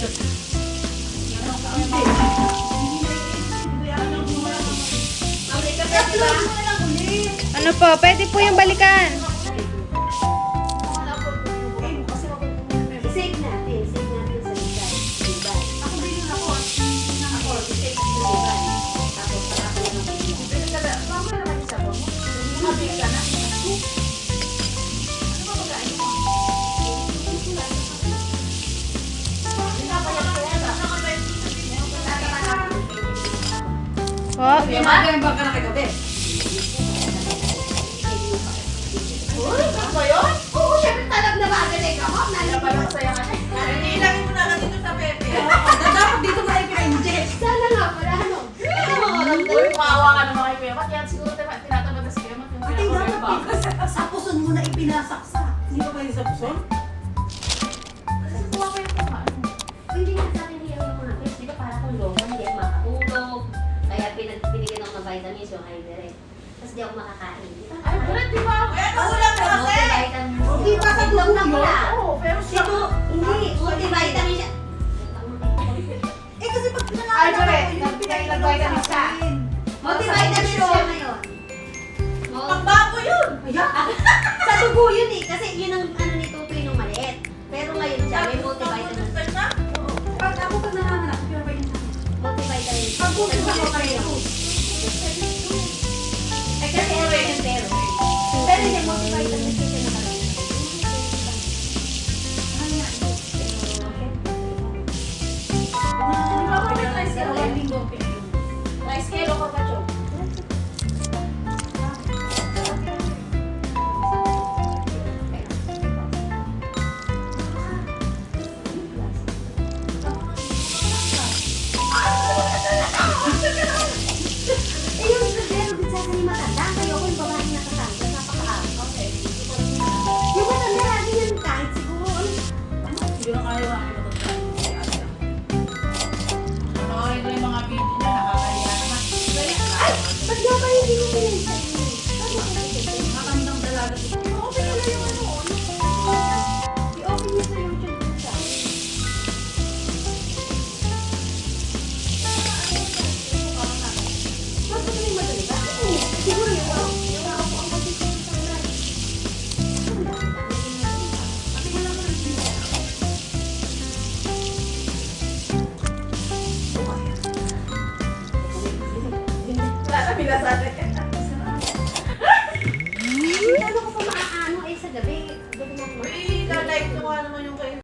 Ano po? Pwede po yung balikan. Save natin sa Dubai. Ako din ako. Ako, save sa Dubai. Tapos, saka ka lang ng Dubai. Mama naman isa po. Nakabili ka na. Ano ba pagkain mo? Po? Magaling ba ka na kagabi? Uy, ano ba yun? Oo, syempre talag na magaling ka mo. Parang saya ka na. Ilagay mo na lang dito sa pepe. Dapat dito mo ay pinag-inject. Sana nga, wala ano. Ito mga alam ko. Uy, maawa ka naman kay Kuya Mat. Yan siguro tinatamad na si Kuya Mat. Yung Ate, pinaka-bakas. dapat sa puson mo na ipinasaksak. Hindi ba kayo sa puson? Kasi kuha ko yung kumain. Hindi nga sa akin niya yung mga kids. Di ba para kung loma, hindi ako makatulog. Kaya binigyan ako ng vitamins yung high direct. Tapos di ako makakain. Di ba? Ay, bulat, di ba? Eh, naulang ka kasi! Multivitamins. Hindi pa sa Itlog na pula. Oo, pero siya. Ito, hindi. Multivitamins siya. Eh kasi pag Ay, pinangalan correct. ako, yung Nag-vitamins ka. Multivitamins siya ngayon. Pagbago yun! Sa dugo yun eh. Kasi yun ang ano ni Tutoy nung maliit. Pero ngayon siya, may multivitamins. Pag ako pag nanganganak, pero ba yun sa akin? Multivitamins. Pag bukod ako kayo. Eh kasi ano yun pero. Pero hindi, multivitamins kasi nakalagay. Rice kilo ko pa, Chok. Eh yung pero din sa akin yung matanda. Kayo ko yung babae na kasama. Napaka-araw. Yung matanda lagi yan kahit siguro. Siguro ayaw ako matutulog. Panoorin ko yung mga video niya, nakakahiya naman. Ay! Ba't nga ba hindi ko pinag-isa yun? Ano ba kasi? Matandang dalaga siguro. Open na lang yung ano. I-open niyo sa YouTube din siya. Ba't ba yung madali ba? Siguro yung yung ako ang magiging sa kanila. Ang dami-dami din na yun. Pati wala mo lang sila. Wala na pinasabi. Hindi ano ko pa maaano eh sa gabi. Gabi na Uy, na-like ko nga naman yung kayo.